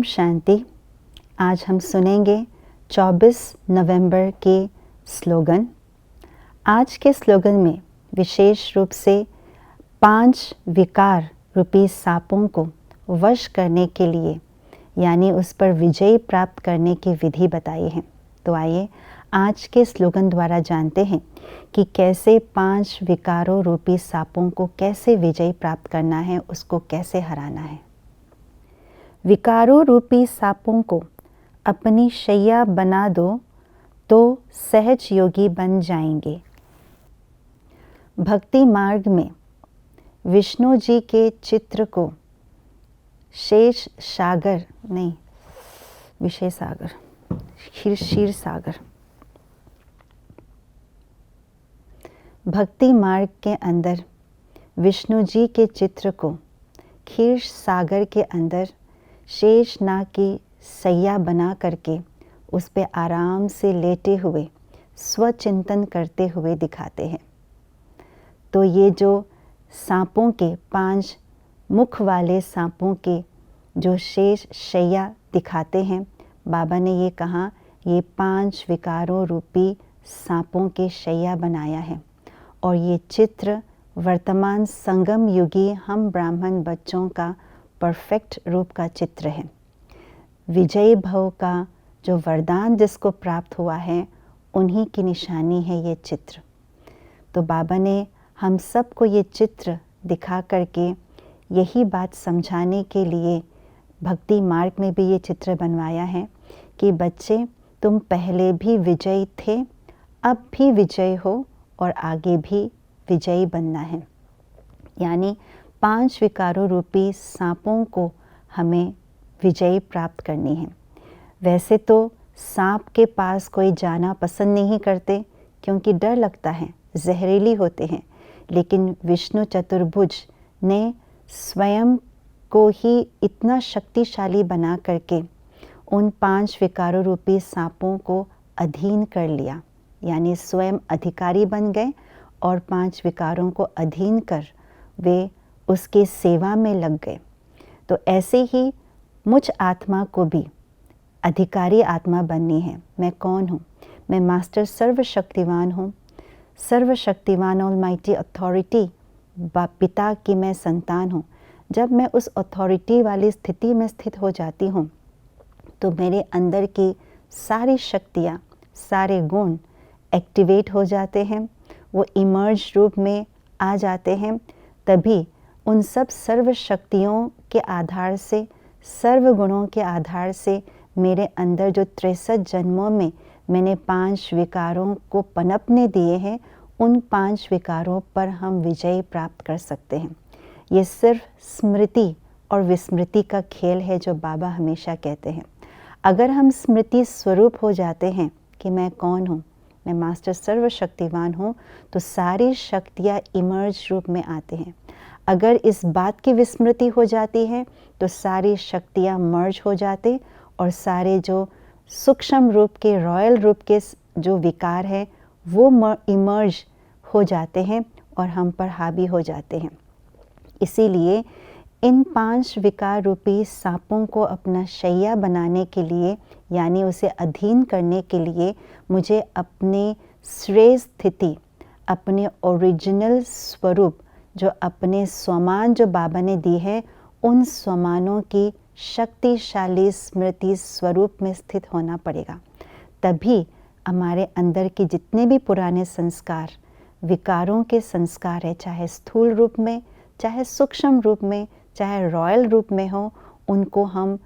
ओम शांति। आज हम सुनेंगे 24 नवंबर के स्लोगन। आज के स्लोगन में विशेष रूप से 5 विकार रूपी सांपों को वश करने के लिए यानी उस पर विजय प्राप्त करने की विधि बताई है। तो आइए आज के स्लोगन द्वारा जानते हैं कि कैसे 5 विकारों रूपी सांपों को कैसे विजय प्राप्त करना है, उसको कैसे हराना है। विकारों रूपी सांपों को अपनी शैया बना दो तो सहज योगी बन जाएंगे। भक्ति मार्ग में विष्णु जी के चित्र को शेष सागर नहीं विषय सागर क्षीर सागर भक्ति मार्ग के अंदर विष्णु जी के चित्र को क्षीर सागर के अंदर शेष नाग की सैया बना करके उस पे आराम से लेटे हुए स्वचिंतन करते हुए दिखाते हैं। तो ये जो सांपों के 5 मुख वाले सांपों के जो शेष शैया दिखाते हैं, बाबा ने ये कहा ये 5 विकारों रूपी सांपों के शैया बनाया है और ये चित्र वर्तमान संगम युगी हम ब्राह्मण बच्चों का परफेक्ट रूप का चित्र है। विजय भव का जो वरदान जिसको प्राप्त हुआ है उन्हीं की निशानी है ये चित्र। तो बाबा ने हम सबको ये चित्र दिखा करके यही बात समझाने के लिए भक्ति मार्ग में भी ये चित्र बनवाया है कि बच्चे तुम पहले भी विजयी थे, अब भी विजयी हो और आगे भी विजयी बनना है। यानी 5 विकारों रूपी सांपों को हमें विजय प्राप्त करनी है। वैसे तो सांप के पास कोई जाना पसंद नहीं करते क्योंकि डर लगता है, जहरीली होते हैं, लेकिन विष्णु चतुर्भुज ने स्वयं को ही इतना शक्तिशाली बना करके उन 5 विकारों रूपी सांपों को अधीन कर लिया, यानी स्वयं अधिकारी बन गए और 5 विकारों को अधीन कर वे उसके सेवा में लग गए। तो ऐसे ही मुझ आत्मा को भी अधिकारी आत्मा बननी है। मैं कौन हूँ? मैं मास्टर सर्वशक्तिवान हूँ, सर्वशक्तिवान ऑलमाइटी अथॉरिटी पिता की मैं संतान हूँ। जब मैं उस अथॉरिटी वाली स्थिति में स्थित हो जाती हूँ तो मेरे अंदर की सारी शक्तियाँ, सारे गुण एक्टिवेट हो जाते हैं, वो इमर्ज रूप में आ जाते हैं। तभी उन सब सर्व शक्तियों के आधार से, सर्व गुणों के आधार से मेरे अंदर जो 63 जन्मों में मैंने 5 विकारों को पनपने दिए हैं, उन 5 विकारों पर हम विजय प्राप्त कर सकते हैं। ये सिर्फ स्मृति और विस्मृति का खेल है जो बाबा हमेशा कहते हैं। अगर हम स्मृति स्वरूप हो जाते हैं कि मैं कौन हूँ, मैं मास्टर सर्वशक्तिवान हूँ, तो सारी शक्तियाँ इमर्ज रूप में आते हैं। अगर इस बात की विस्मृति हो जाती है तो सारी शक्तियाँ मर्ज हो जाते और सारे जो सूक्ष्म रूप के, रॉयल रूप के जो विकार है वो इमर्ज हो जाते हैं और हम पर हावी हो जाते हैं। इसीलिए इन 5 विकार रूपी सांपों को अपना शैया बनाने के लिए यानी उसे अधीन करने के लिए मुझे अपने श्रेष्ठ स्थिति, अपने ओरिजिनल स्वरूप, जो अपने स्वमान जो बाबा ने दी है, उन स्वमानों की शक्तिशाली स्मृति स्वरूप में स्थित होना पड़ेगा। तभी हमारे अंदर के जितने भी पुराने संस्कार, विकारों के संस्कार है, चाहे स्थूल रूप में, चाहे सूक्ष्म रूप में, चाहे रॉयल रूप में हो, उनको हम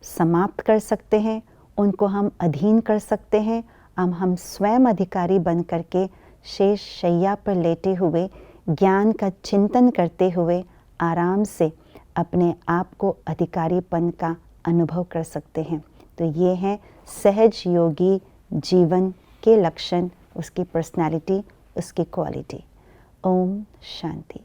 समाप्त कर सकते हैं, उनको हम अधीन कर सकते हैं। हम स्वयं अधिकारी बन करके शेष शैया पर लेटे हुए ज्ञान का चिंतन करते हुए आराम से अपने आप को अधिकारीपन का अनुभव कर सकते हैं। तो ये हैं सहज योगी जीवन के लक्षण, उसकी पर्सनालिटी, उसकी क्वालिटी। ओम शांति।